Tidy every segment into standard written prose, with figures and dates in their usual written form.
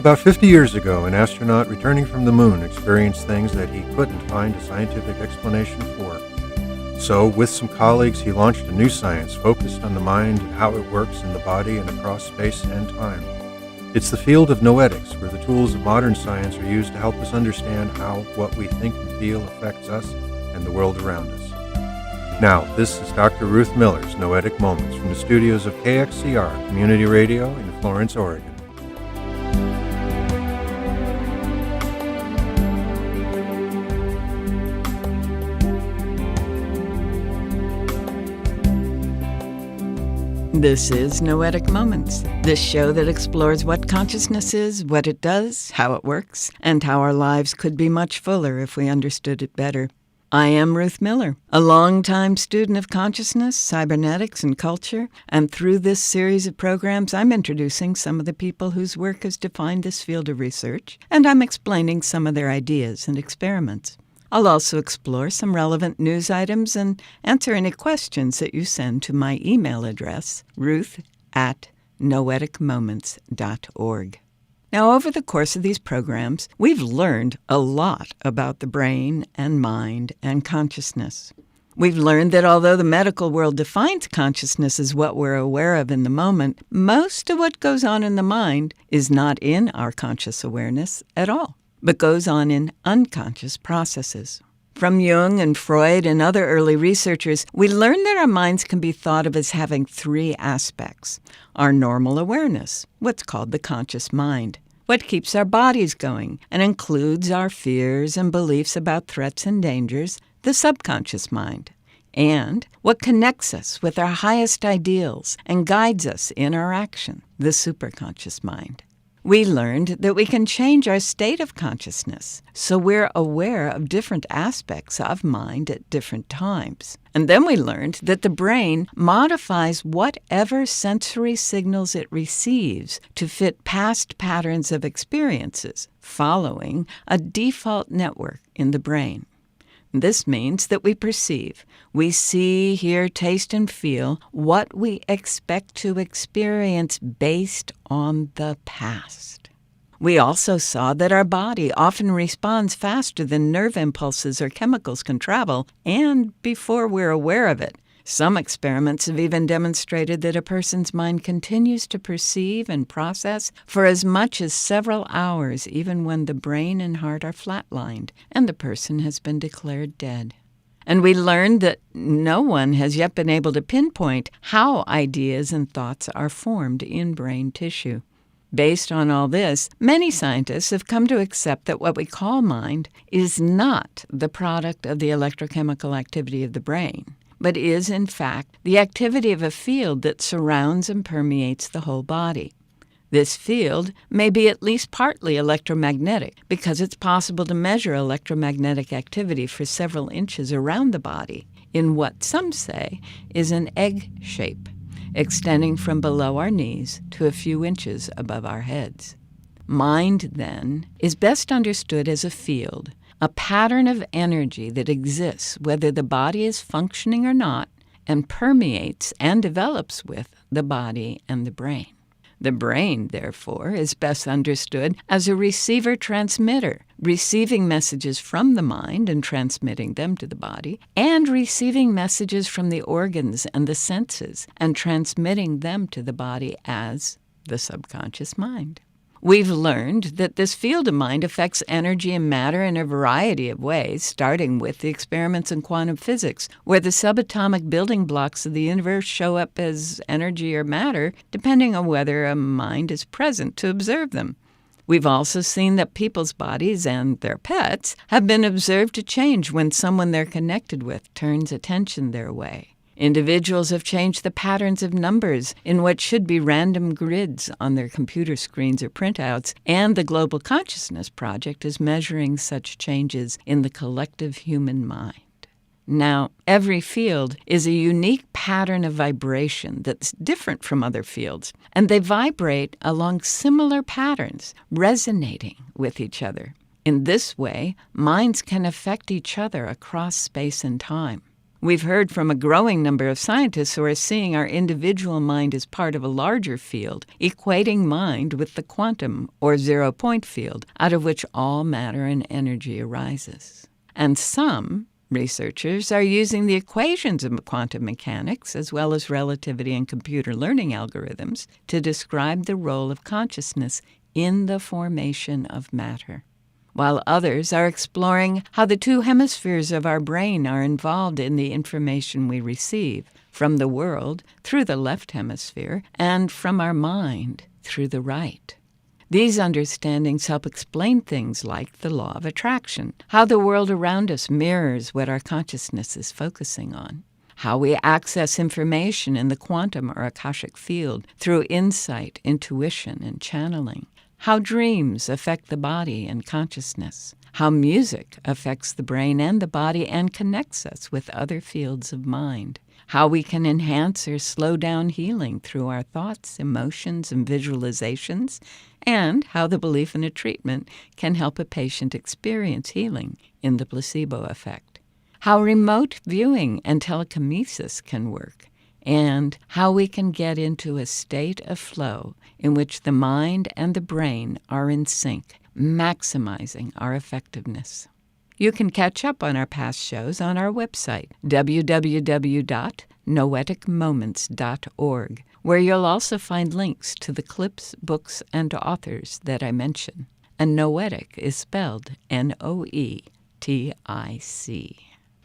About 50 years ago, an astronaut returning from the moon experienced things that he couldn't find a scientific explanation for. So, with some colleagues, he launched a new science focused on the mind and how it works in the body and across space and time. It's the field of Noetics, where the tools of modern science are used to help us understand how what we think and feel affects us and the world around us. Now, this is Dr. Ruth Miller's Noetic Moments from the studios of KXCR Community Radio in Florence, Oregon. This is Noetic Moments, this show that explores what consciousness is, what it does, how it works, and how our lives could be much fuller if we understood it better. I am Ruth Miller, a longtime student of consciousness, cybernetics, and culture, and through this series of programs, I'm introducing some of the people whose work has defined this field of research, and I'm explaining some of their ideas and experiments. I'll also explore some relevant news items and answer any questions that you send to my email address, ruth@noeticmoments.org. Now, over the course of these programs, we've learned a lot about the brain and mind and consciousness. We've learned that although the medical world defines consciousness as what we're aware of in the moment, most of what goes on in the mind is not in our conscious awareness at all, but goes on in unconscious processes. From Jung and Freud and other early researchers, we learned that our minds can be thought of as having three aspects. Our normal awareness, what's called the conscious mind, what keeps our bodies going and includes our fears and beliefs about threats and dangers, the subconscious mind, and what connects us with our highest ideals and guides us in our action, the superconscious mind. We learned that we can change our state of consciousness, so we're aware of different aspects of mind at different times. And then we learned that the brain modifies whatever sensory signals it receives to fit past patterns of experiences, following a default network in the brain. This means that we perceive, we see, hear, taste, and feel what we expect to experience based on the past. We also saw that our body often responds faster than nerve impulses or chemicals can travel, and before we're aware of it. Some experiments have even demonstrated that a person's mind continues to perceive and process for as much as several hours, even when the brain and heart are flatlined and the person has been declared dead. And we learned that no one has yet been able to pinpoint how ideas and thoughts are formed in brain tissue. Based on all this, many scientists have come to accept that what we call mind is not the product of the electrochemical activity of the brain, but is, in fact, the activity of a field that surrounds and permeates the whole body. This field may be at least partly electromagnetic because it's possible to measure electromagnetic activity for several inches around the body in what some say is an egg shape, extending from below our knees to a few inches above our heads. Mind, then, is best understood as a field, a pattern of energy that exists whether the body is functioning or not and permeates and develops with the body and the brain. The brain, therefore, is best understood as a receiver-transmitter, receiving messages from the mind and transmitting them to the body, and receiving messages from the organs and the senses and transmitting them to the body as the subconscious mind. We've learned that this field of mind affects energy and matter in a variety of ways, starting with the experiments in quantum physics, where the subatomic building blocks of the universe show up as energy or matter, depending on whether a mind is present to observe them. We've also seen that people's bodies and their pets have been observed to change when someone they're connected with turns attention their way. Individuals have changed the patterns of numbers in what should be random grids on their computer screens or printouts, and the Global Consciousness Project is measuring such changes in the collective human mind. Now, every field is a unique pattern of vibration that's different from other fields, and they vibrate along similar patterns, resonating with each other. In this way, minds can affect each other across space and time. We've heard from a growing number of scientists who are seeing our individual mind as part of a larger field, equating mind with the quantum or zero-point field, out of which all matter and energy arises. And some researchers are using the equations of quantum mechanics, as well as relativity and computer learning algorithms, to describe the role of consciousness in the formation of matter, while others are exploring how the two hemispheres of our brain are involved in the information we receive from the world through the left hemisphere and from our mind through the right. These understandings help explain things like the law of attraction, how the world around us mirrors what our consciousness is focusing on, how we access information in the quantum or akashic field through insight, intuition, and channeling, how dreams affect the body and consciousness, how music affects the brain and the body and connects us with other fields of mind, how we can enhance or slow down healing through our thoughts, emotions, and visualizations, and how the belief in a treatment can help a patient experience healing in the placebo effect, how remote viewing and telekinesis can work, and how we can get into a state of flow in which the mind and the brain are in sync, maximizing our effectiveness. You can catch up on our past shows on our website, www.noeticmoments.org, where you'll also find links to the clips, books, and authors that I mention. And Noetic is spelled Noetic.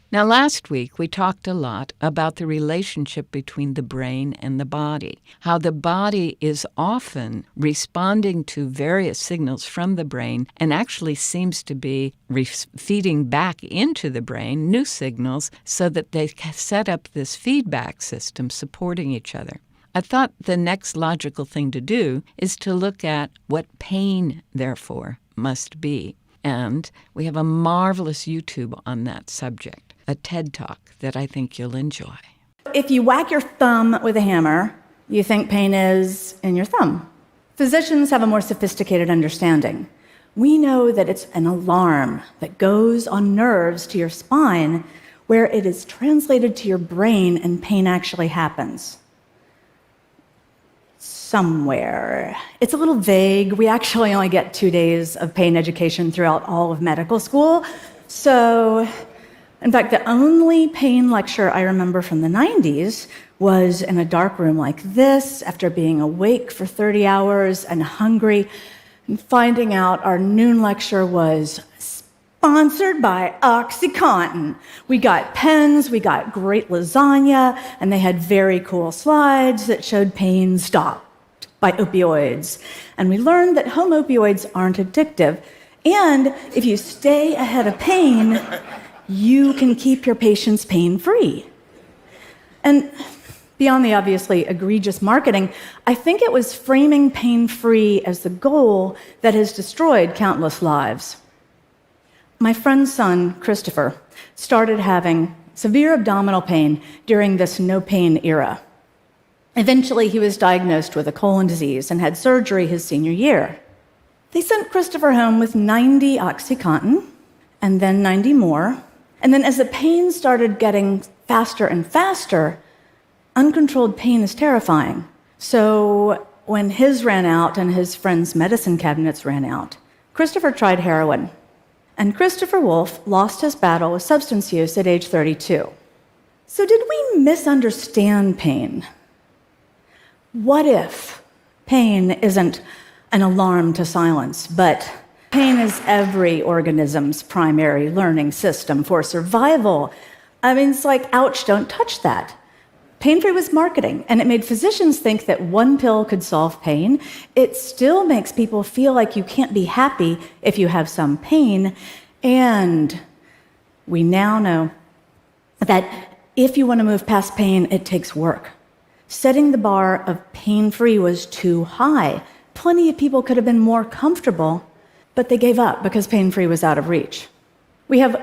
Now, last week, we talked a lot about the relationship between the brain and the body, how the body is often responding to various signals from the brain and actually seems to be feeding back into the brain new signals so that they set up this feedback system supporting each other. I thought the next logical thing to do is to look at what pain, therefore, must be. And we have a marvelous YouTube on that subject, a TED Talk that I think you'll enjoy. If you whack your thumb with a hammer, you think pain is in your thumb. Physicians have a more sophisticated understanding. We know that it's an alarm that goes on nerves to your spine where it is translated to your brain and pain actually happens. Somewhere. It's a little vague. We actually only get 2 days of pain education throughout all of medical school. So, in fact, the only pain lecture I remember from the 90s was in a dark room like this, after being awake for 30 hours and hungry, and finding out our noon lecture was sponsored by OxyContin. We got pens, we got great lasagna, and they had very cool slides that showed pain stopped by opioids. And we learned that home opioids aren't addictive, and if you stay ahead of pain, you can keep your patients pain-free. And beyond the obviously egregious marketing, I think it was framing pain-free as the goal that has destroyed countless lives. My friend's son, Christopher, started having severe abdominal pain during this no-pain era. Eventually, he was diagnosed with a colon disease and had surgery his senior year. They sent Christopher home with 90 OxyContin, and then 90 more. And then as the pain started getting faster and faster, uncontrolled pain is terrifying. So when his ran out and his friends' medicine cabinets ran out, Christopher tried heroin. And Christopher Wolfe lost his battle with substance use at age 32. So did we misunderstand pain? What if pain isn't an alarm to silence, but pain is every organism's primary learning system for survival? I mean, it's like, ouch, don't touch that. Pain-free was marketing, and it made physicians think that one pill could solve pain. It still makes people feel like you can't be happy if you have some pain. And we now know that if you want to move past pain, it takes work. Setting the bar of pain-free was too high. Plenty of people could have been more comfortable, but they gave up because pain-free was out of reach. We have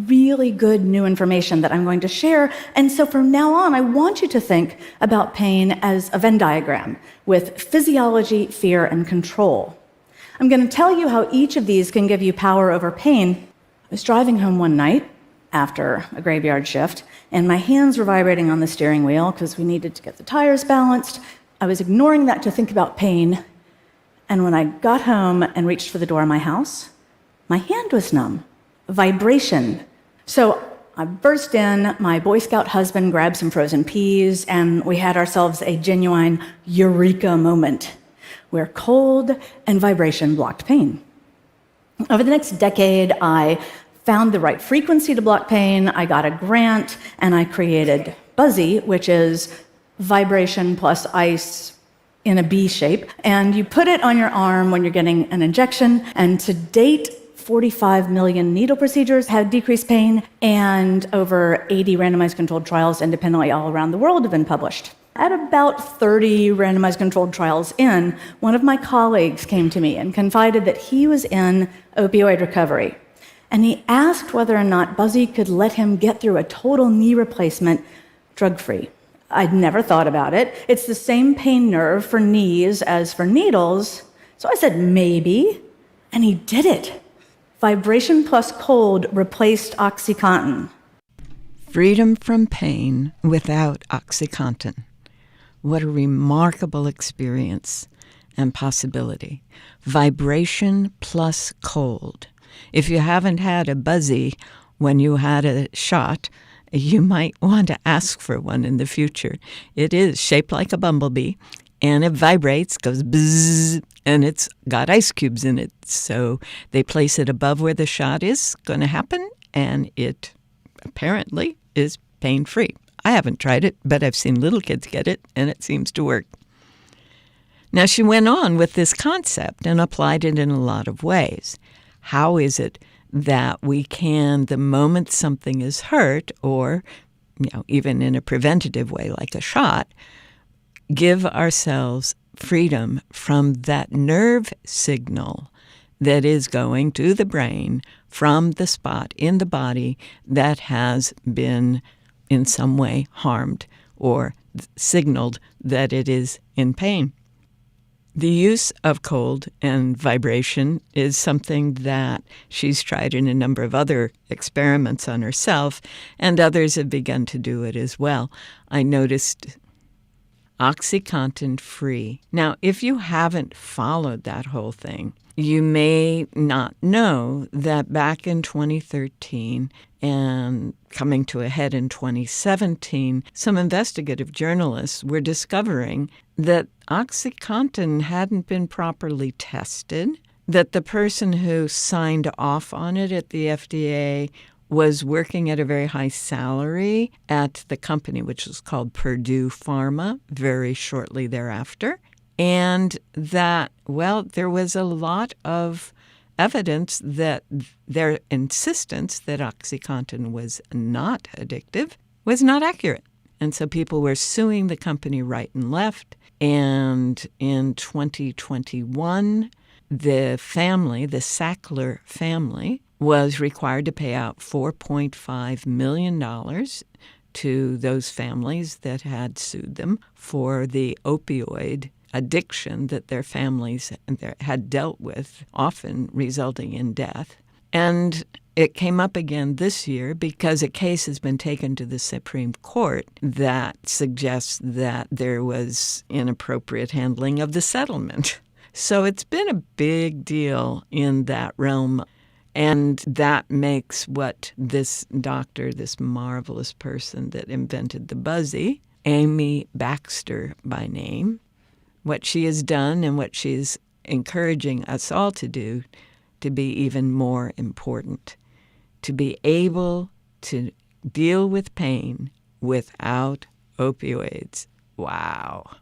really good new information that I'm going to share, and so from now on, I want you to think about pain as a Venn diagram with physiology, fear, and control. I'm going to tell you how each of these can give you power over pain. I was driving home one night, after a graveyard shift, and my hands were vibrating on the steering wheel because we needed to get the tires balanced. I was ignoring that to think about pain, and when I got home and reached for the door of my house, my hand was numb. Vibration. So I burst in, my Boy Scout husband grabbed some frozen peas, and we had ourselves a genuine eureka moment where cold and vibration blocked pain. Over the next decade, I found the right frequency to block pain, I got a grant, and I created Buzzy, which is vibration plus ice in a B shape. And you put it on your arm when you're getting an injection, and to date, 45 million needle procedures have decreased pain, and over 80 randomized controlled trials independently all around the world have been published. At about 30 randomized controlled trials in, one of my colleagues came to me and confided that he was in opioid recovery. And he asked whether or not Buzzy could let him get through a total knee replacement drug-free. I'd never thought about it. It's the same pain nerve for knees as for needles. So I said, maybe. And he did it. Vibration plus cold replaced OxyContin. Freedom from pain without OxyContin. What a remarkable experience and possibility. Vibration plus cold. If you haven't had a Buzzy when you had a shot, you might want to ask for one in the future. It is shaped like a bumblebee, and it vibrates, goes bzzz, and it's got ice cubes in it. So they place it above where the shot is going to happen, and it apparently is pain-free. I haven't tried it, but I've seen little kids get it, and it seems to work. Now, she went on with this concept and applied it in a lot of ways. How is it that we can, the moment something is hurt, or even in a preventative way like a shot, give ourselves freedom from that nerve signal that is going to the brain from the spot in the body that has been in some way harmed or signaled that it is in pain? The use of cold and vibration is something that she's tried in a number of other experiments on herself, and others have begun to do it as well. I noticed OxyContin free. Now, if you haven't followed that whole thing, you may not know that back in 2013 and coming to a head in 2017, some investigative journalists were discovering that OxyContin hadn't been properly tested, that the person who signed off on it at the FDA was working at a very high salary at the company, which was called Purdue Pharma, very shortly thereafter, and that, there was a lot of evidence that their insistence that OxyContin was not addictive was not accurate. And so people were suing the company right and left. And in 2021, the family, the Sackler family, was required to pay out $4.5 million to those families that had sued them for the opioid addiction that their families had dealt with, often resulting in death. And it came up again this year because a case has been taken to the Supreme Court that suggests that there was inappropriate handling of the settlement. So it's been a big deal in that realm. And that makes what this doctor, this marvelous person that invented the Buzzy, Amy Baxter by name, what she has done and what she's encouraging us all to do to be even more important, to be able to deal with pain without opioids. Wow.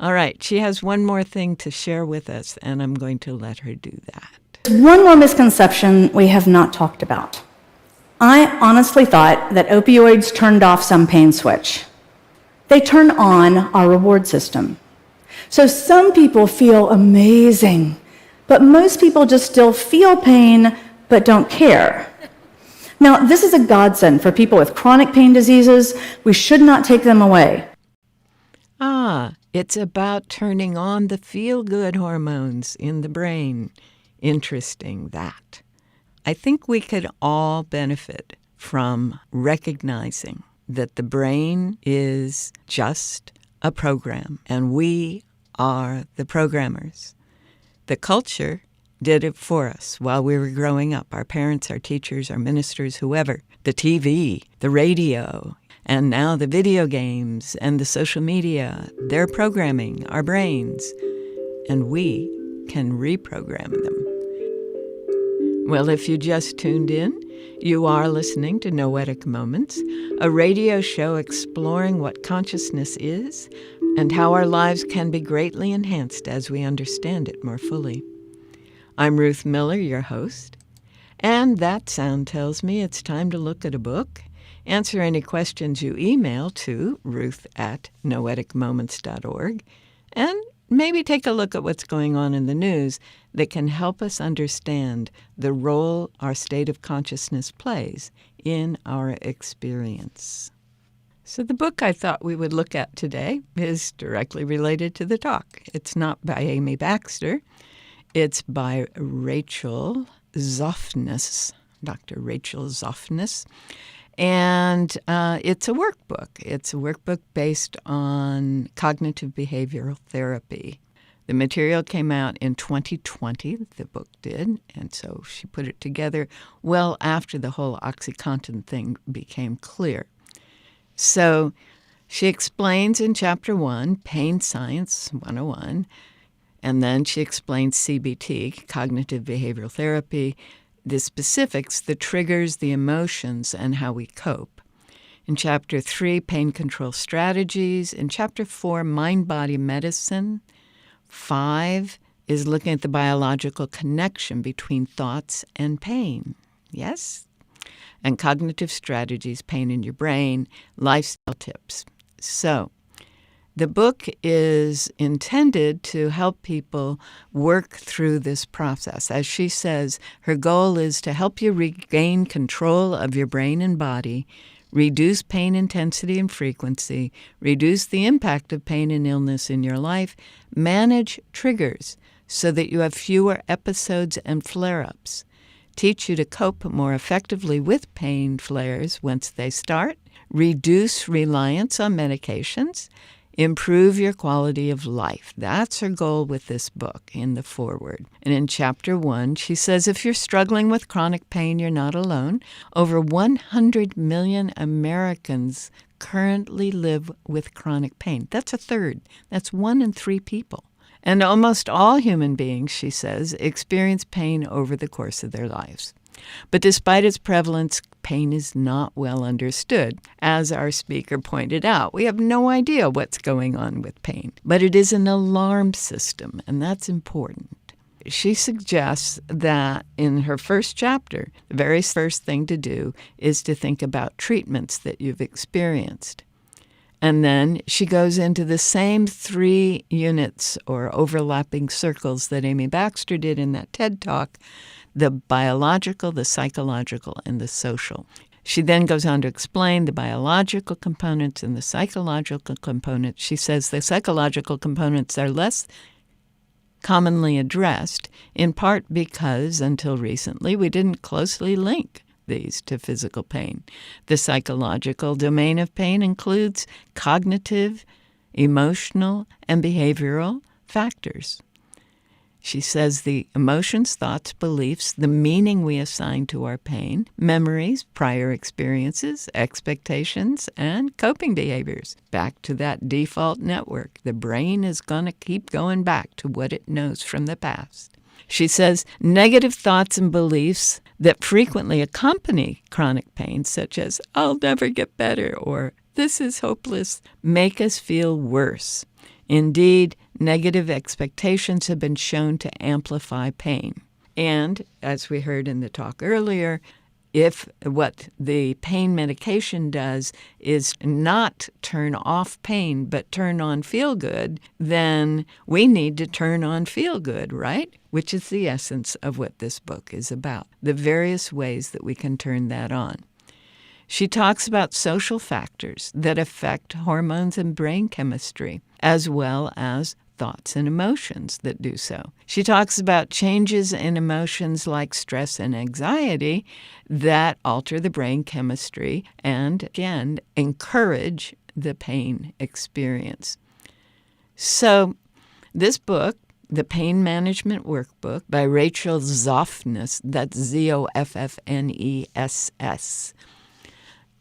All right, she has one more thing to share with us, and I'm going to let her do that. One more misconception we have not talked about. I honestly thought that opioids turned off some pain switch. They turn on our reward system. So some people feel amazing, but most people just still feel pain but don't care. Now, this is a godsend for people with chronic pain diseases. We should not take them away. It's about turning on the feel-good hormones in the brain. Interesting, that. I think we could all benefit from recognizing that the brain is just a program, and we are the programmers. The culture did it for us while we were growing up. Our parents, our teachers, our ministers, whoever. The TV, the radio, and now the video games and the social media. They're programming our brains, and we can reprogram them. Well, if you just tuned in, you are listening to Noetic Moments, a radio show exploring what consciousness is and how our lives can be greatly enhanced as we understand it more fully. I'm Ruth Miller, your host, and that sound tells me it's time to look at a book, answer any questions you email to ruth@noeticmoments.org, and maybe take a look at what's going on in the news that can help us understand the role our state of consciousness plays in our experience. So the book I thought we would look at today is directly related to the talk. It's not by Amy Baxter. It's by Rachel Zoffness, Dr. Rachel Zoffness. And it's a workbook. It's a workbook based on cognitive behavioral therapy. The material came out in 2020, the book did, and so she put it together well after the whole OxyContin thing became clear. So she explains in Chapter 1, Pain Science 101, and then she explains CBT, Cognitive Behavioral Therapy, the specifics, the triggers, the emotions, and how we cope. In Chapter 3, Pain Control Strategies. In Chapter 4, Mind-Body Medicine. 5 is looking at the biological connection between thoughts and pain. Yes? And Cognitive Strategies, Pain in Your Brain, Lifestyle Tips. So the book is intended to help people work through this process. As she says, her goal is to help you regain control of your brain and body, reduce pain intensity and frequency, reduce the impact of pain and illness in your life, manage triggers so that you have fewer episodes and flare-ups, teach you to cope more effectively with pain flares once they start, reduce reliance on medications, improve your quality of life. That's her goal with this book in the foreword. And in Chapter 1, she says, if you're struggling with chronic pain, you're not alone. Over 100 million Americans currently live with chronic pain. That's a third. That's 1 in 3 people. And almost all human beings, she says, experience pain over the course of their lives. But despite its prevalence, pain is not well understood. As our speaker pointed out, we have no idea what's going on with pain. But it is an alarm system, and that's important. She suggests that in her first chapter, the very first thing to do is to think about treatments that you've experienced. And then she goes into the same 3 units or overlapping circles that Amy Baxter did in that TED Talk, the biological, the psychological, and the social. She then goes on to explain the biological components and the psychological components. She says the psychological components are less commonly addressed, in part because, until recently, we didn't closely link these to physical pain. The psychological domain of pain includes cognitive, emotional, and behavioral factors. She says the emotions, thoughts, beliefs, the meaning we assign to our pain, memories, prior experiences, expectations, and coping behaviors. Back to that default network. The brain is going to keep going back to what it knows from the past. She says negative thoughts and beliefs that frequently accompany chronic pain, such as, I'll never get better, or this is hopeless, make us feel worse. Indeed, negative expectations have been shown to amplify pain. And, as we heard in the talk earlier, if what the pain medication does is not turn off pain but turn on feel good, then we need to turn on feel good, right? Which is the essence of what this book is about, the various ways that we can turn that on. She talks about social factors that affect hormones and brain chemistry, as well as thoughts and emotions that do so. She talks about changes in emotions like stress and anxiety that alter the brain chemistry and, again, encourage the pain experience. So this book, The Pain Management Workbook by Rachel Zoffness, that's Zoffness,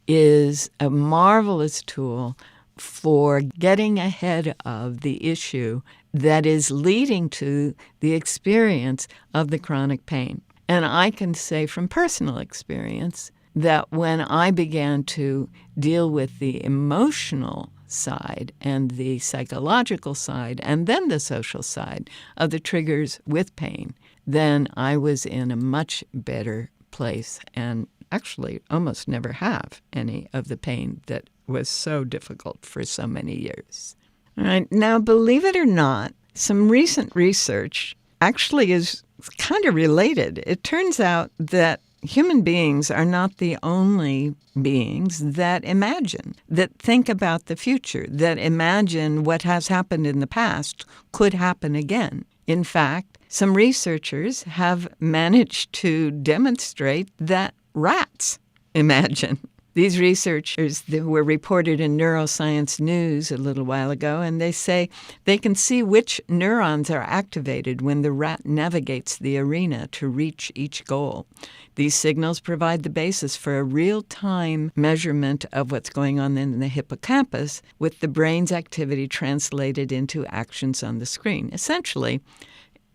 is a marvelous tool for getting ahead of the issue that is leading to the experience of the chronic pain. And I can say from personal experience that when I began to deal with the emotional side and the psychological side and then the social side of the triggers with pain, then I was in a much better place and actually almost never have any of the pain that was so difficult for so many years. All right, now, believe it or not, some recent research actually is kind of related. It turns out that human beings are not the only beings that imagine, that think about the future, that imagine what has happened in the past could happen again. In fact, some researchers have managed to demonstrate that rats imagine. These researchers were reported in Neuroscience News a little while ago, and they say they can see which neurons are activated when the rat navigates the arena to reach each goal. These signals provide the basis for a real-time measurement of what's going on in the hippocampus, with the brain's activity translated into actions on the screen. Essentially,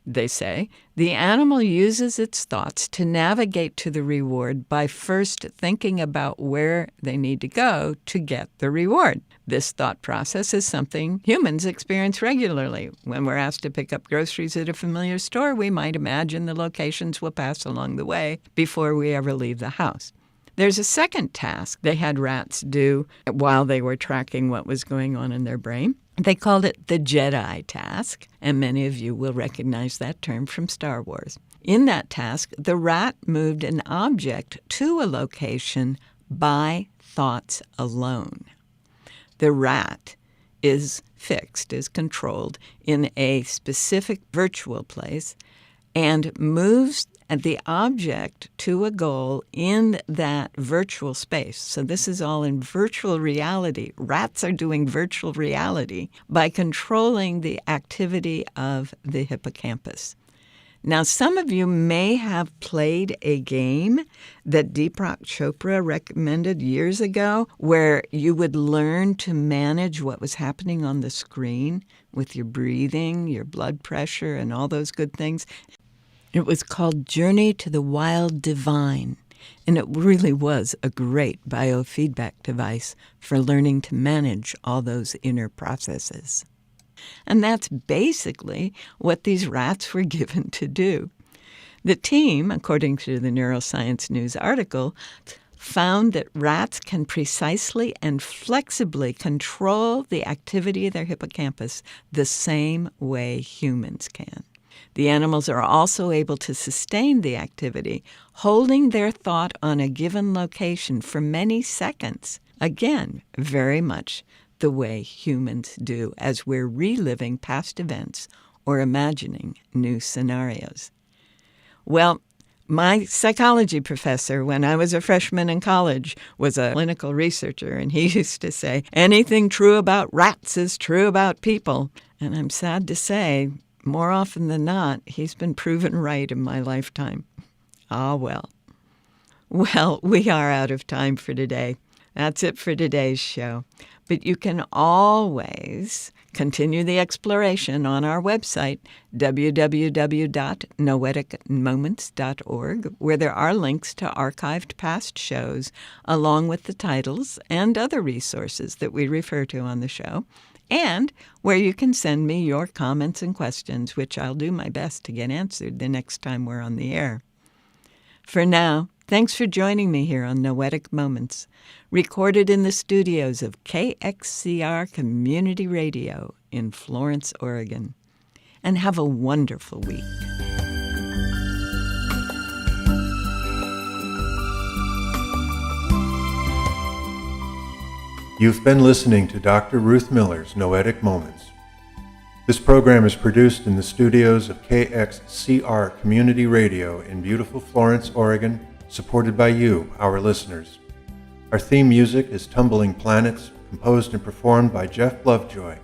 they say, the animal uses its thoughts to navigate to the reward by first thinking about where they need to go to get the reward. This thought process is something humans experience regularly. When we're asked to pick up groceries at a familiar store, we might imagine the locations we'll pass along the way before we ever leave the house. There's a second task they had rats do while they were tracking what was going on in their brain. They called it the Jedi task, and many of you will recognize that term from Star Wars. In that task, the rat moved an object to a location by thoughts alone. The rat is fixed, is controlled in a specific virtual place, and moves the object to a goal in that virtual space. So this is all in virtual reality. Rats are doing virtual reality by controlling the activity of the hippocampus. Now, some of you may have played a game that Deepak Chopra recommended years ago where you would learn to manage what was happening on the screen with your breathing, your blood pressure, and all those good things. It was called Journey to the Wild Divine, and it really was a great biofeedback device for learning to manage all those inner processes. And that's basically what these rats were given to do. The team, according to the Neuroscience News article, found that rats can precisely and flexibly control the activity of their hippocampus the same way humans can. The animals are also able to sustain the activity, holding their thought on a given location for many seconds. Again, very much the way humans do as we're reliving past events or imagining new scenarios. Well, my psychology professor, when I was a freshman in college, was a clinical researcher, and he used to say, anything true about rats is true about people. And I'm sad to say, more often than not, he's been proven right in my lifetime. Ah, well. Well, we are out of time for today. That's it for today's show. But you can always continue the exploration on our website, www.noeticmoments.org, where there are links to archived past shows, along with the titles and other resources that we refer to on the show, and where you can send me your comments and questions, which I'll do my best to get answered the next time we're on the air. For now, thanks for joining me here on Noetic Moments, recorded in the studios of KXCR Community Radio in Florence, Oregon. And have a wonderful week. You've been listening to Dr. Ruth Miller's Noetic Moments. This program is produced in the studios of KXCR Community Radio in beautiful Florence, Oregon, supported by you, our listeners. Our theme music is Tumbling Planets, composed and performed by Jeff Lovejoy.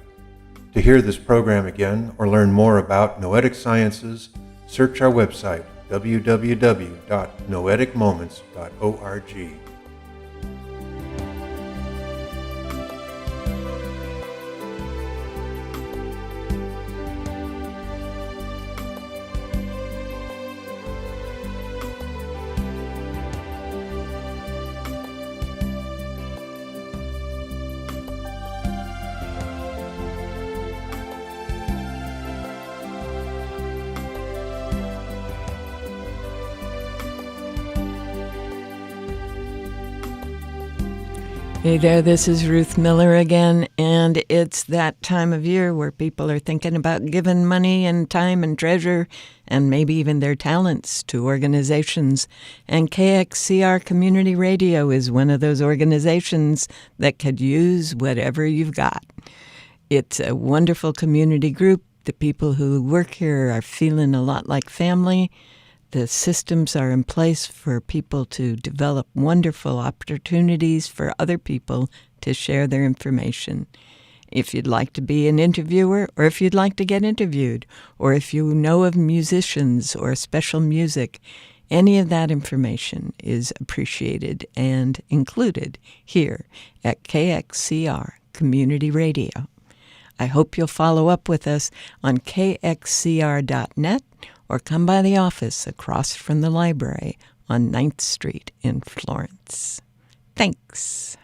To hear this program again or learn more about Noetic Sciences, search our website, www.noeticmoments.org. Hey there, this is Ruth Miller again, and it's that time of year where people are thinking about giving money and time and treasure and maybe even their talents to organizations. And KXCR Community Radio is one of those organizations that could use whatever you've got. It's a wonderful community group. The people who work here are feeling a lot like family. The systems are in place for people to develop wonderful opportunities for other people to share their information. If you'd like to be an interviewer, or if you'd like to get interviewed, or if you know of musicians or special music, any of that information is appreciated and included here at KXCR Community Radio. I hope you'll follow up with us on kxcr.net or come by the office across from the library on 9th Street in Florence. Thanks.